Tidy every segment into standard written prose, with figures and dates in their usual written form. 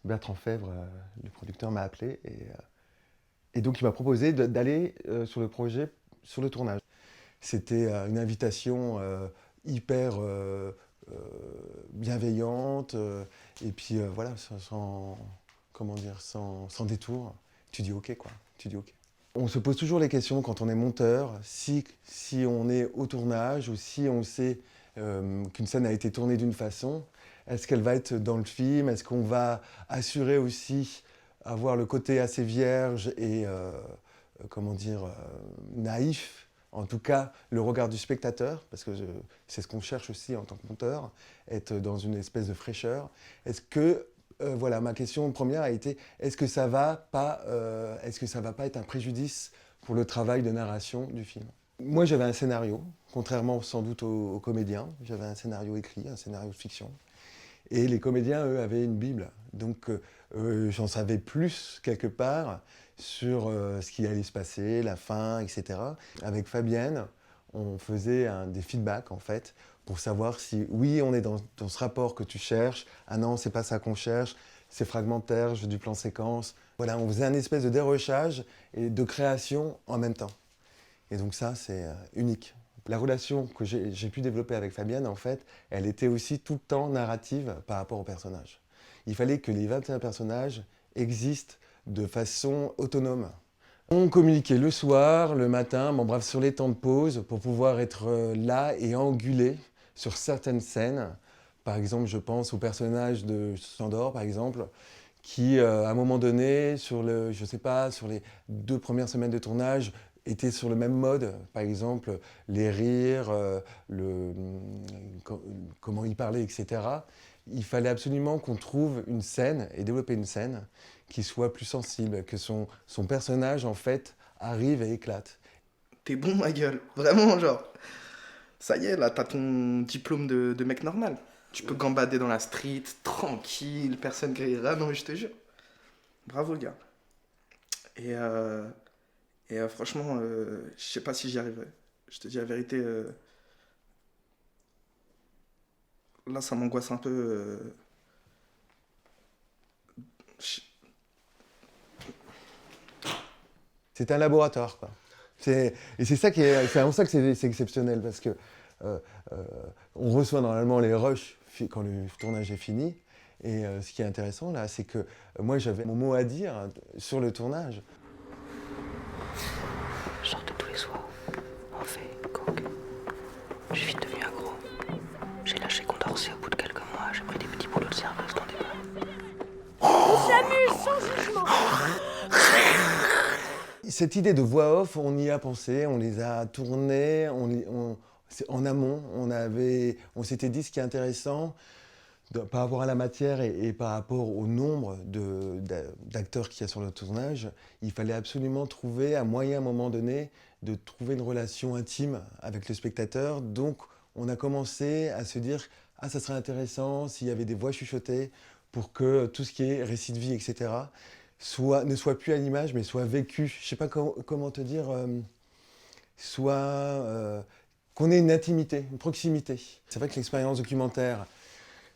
Bertrand Fèvre, le producteur, m'a appelé et donc il m'a proposé d'aller sur le projet, sur le tournage. C'était une invitation hyper euh, bienveillante et puis voilà, comment dire, sans détour. Tu dis OK quoi, tu dis OK. On se pose toujours les questions quand on est monteur, si on est au tournage ou si on sait qu'une scène a été tournée d'une façon, est-ce qu'elle va être dans le film? Est-ce qu'on va assurer aussi avoir le côté assez vierge et comment dire naïf, en tout cas le regard du spectateur, parce que c'est ce qu'on cherche aussi en tant que monteur, être dans une espèce de fraîcheur. Est-ce que voilà, ma question première a été est-ce que ça va pas être un préjudice pour le travail de narration du film? Moi, j'avais un scénario, contrairement sans doute aux comédiens. J'avais un scénario écrit, un scénario de fiction. Et les comédiens, eux, avaient une Bible. Donc, j'en savais plus, quelque part, sur ce qui allait se passer, la fin, etc. Avec Fabienne, on faisait des feedbacks, en fait, pour savoir si, oui, on est dans ce rapport que tu cherches. Ah non, c'est pas ça qu'on cherche. C'est fragmentaire, je veux du plan séquence. Voilà, on faisait un espèce de dérochage et de création en même temps. Et donc ça, c'est unique. La relation que j'ai pu développer avec Fabienne, en fait, elle était aussi tout le temps narrative par rapport aux personnages. Il fallait que les 21 personnages existent de façon autonome. On communiquait le soir, le matin, bon bref, sur les temps de pause pour pouvoir être là et anguler sur certaines scènes. Par exemple, je pense au personnage de Sandor, par exemple, qui, à un moment donné, je sais pas, sur les 2 premières semaines de tournage, était sur le même mode. Par exemple, les rires, comment il parlait, etc. Il fallait absolument qu'on trouve une scène et développer une scène qui soit plus sensible, que son personnage, en fait, arrive et éclate. T'es bon, ma gueule. Vraiment, genre. Ça y est, là, t'as ton diplôme de mec normal. Tu peux gambader dans la street, tranquille, personne criera. Non, mais je te jure. Bravo, gars. Et, euh, franchement, je sais pas si j'y arriverai. Je te dis la vérité, là, ça m'angoisse un peu. Je- C'est un laboratoire, quoi. Et c'est ça c'est en ça que c'est exceptionnel, parce que euh, euh, on reçoit normalement les rushs quand le tournage est fini. Et ce qui est intéressant là, c'est que moi j'avais mon mot à dire sur le tournage. Je sors de tous les soirs. On fait coke. Je suis vite devenu accro. J'ai lâché Condorcet au bout de quelques mois. J'ai pris des petits boulots de serveuse dans des bars. On s'amuse sans jugement. Cette idée de voix off, on y a pensé, on les a tournées, en amont, on s'était dit ce qui est intéressant, par rapport à la matière et par rapport au nombre d'acteurs qu'il y a sur le tournage, il fallait absolument trouver un moyen à un moment donné de trouver une relation intime avec le spectateur. Donc on a commencé à se dire, ah ça serait intéressant s'il y avait des voix chuchotées pour que tout ce qui est récit de vie, etc., ne soit plus à l'image, mais soit vécu. Je ne sais pas comment te dire, soit qu'on ait une intimité, une proximité. C'est vrai que l'expérience documentaire,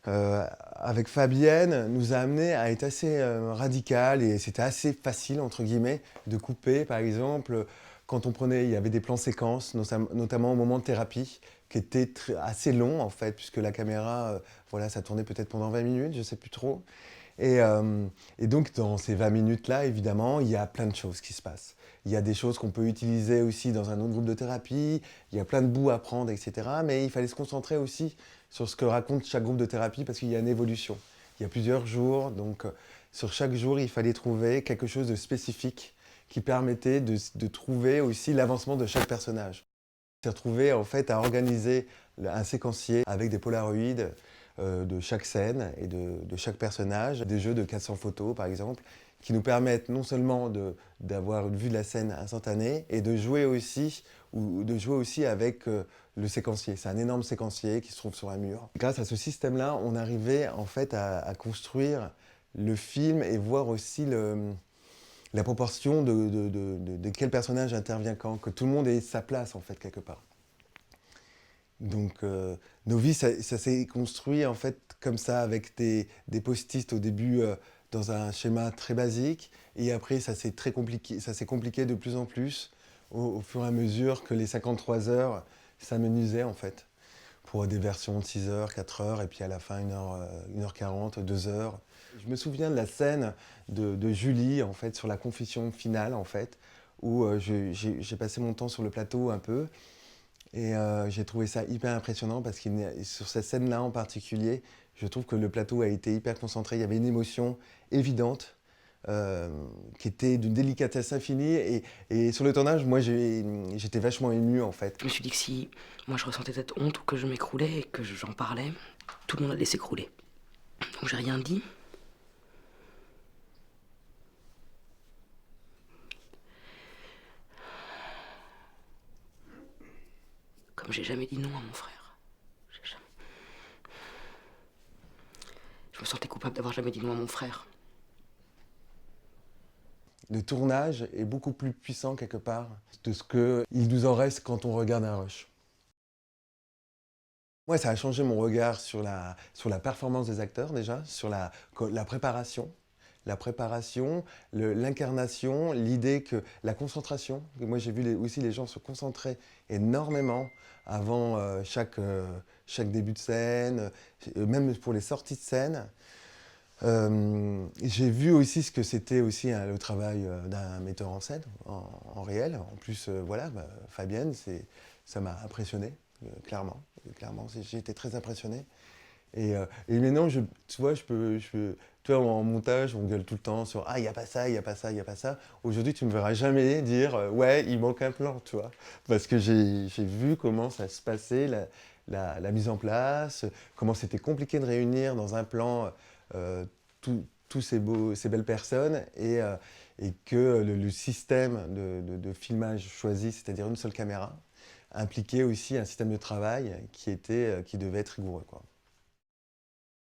avec Fabienne, nous a amené à être assez radical et c'était assez facile, entre guillemets, de couper. Par exemple, quand il y avait des plans séquences, notamment au moment de thérapie, qui étaient assez longs en fait, puisque la caméra, voilà, ça tournait peut-être pendant 20 minutes, je ne sais plus trop. Et, euh, et donc, dans ces 20 minutes-là, évidemment, il y a plein de choses qui se passent. Il y a des choses qu'on peut utiliser aussi dans un autre groupe de thérapie, il y a plein de bouts à prendre, etc. Mais il fallait se concentrer aussi sur ce que raconte chaque groupe de thérapie parce qu'il y a une évolution. Il y a plusieurs jours, donc sur chaque jour, il fallait trouver quelque chose de spécifique qui permettait de trouver aussi l'avancement de chaque personnage. On s'est retrouvé en fait à organiser un séquencier avec des polaroïdes de chaque scène et de chaque personnage, des jeux de 400 photos par exemple, qui nous permettent non seulement d'avoir une vue de la scène instantanée et de jouer aussi avec le séquencier. C'est un énorme séquencier qui se trouve sur un mur. Grâce à ce système-là, on arrivait en fait à construire le film et voir aussi la proportion de quel personnage intervient quand, que tout le monde ait sa place en fait quelque part. Donc nos vies, ça s'est construit en fait comme ça avec des post-it au début dans un schéma très basique. Et après, ça s'est compliqué de plus en plus au fur et à mesure que les 53 heures s'amenuisaient en fait. Pour des versions de 6 heures, 4 heures, et puis à la fin 1h40, 2 heures. Je me souviens de la scène de Julie, en fait, sur la confession finale, en fait, où j'ai passé mon temps sur le plateau un peu, et j'ai trouvé ça hyper impressionnant, parce que sur cette scène-là en particulier, je trouve que le plateau a été hyper concentré, il y avait une émotion évidente, qui était d'une délicatesse infinie, et sur le tournage, moi j'étais vachement ému en fait. Je me suis dit que si moi je ressentais cette honte ou que je m'écroulais et que j'en parlais, tout le monde allait s'écrouler. Donc j'ai rien dit. Comme j'ai jamais dit non à mon frère. J'ai jamais... Je me sentais coupable d'avoir jamais dit non à mon frère. Le tournage est beaucoup plus puissant quelque part de ce qu'il nous en reste quand on regarde un rush. Moi, ça a changé mon regard sur la performance des acteurs déjà, sur la préparation. La préparation, l'incarnation, l'idée que la concentration. Moi, j'ai vu aussi les gens se concentrer énormément avant chaque début de scène, même pour les sorties de scène. J'ai vu aussi ce que c'était aussi le travail d'un metteur en scène, en réel. En plus, voilà, Fabienne, ça m'a impressionné, clairement. J'ai été très impressionné. Et maintenant, tu vois, tu vois, en montage, on gueule tout le temps sur « Ah, il n'y a pas ça, il n'y a pas ça, il n'y a pas ça ». Aujourd'hui, tu ne me verras jamais dire « Ouais, il manque un plan », tu vois. Parce que j'ai vu comment ça se passait, la mise en place, comment c'était compliqué de réunir dans un plan tous ces belles personnes, et que le système de filmage choisi, c'est-à-dire une seule caméra, impliquait aussi un système de travail qui devait être rigoureux, quoi.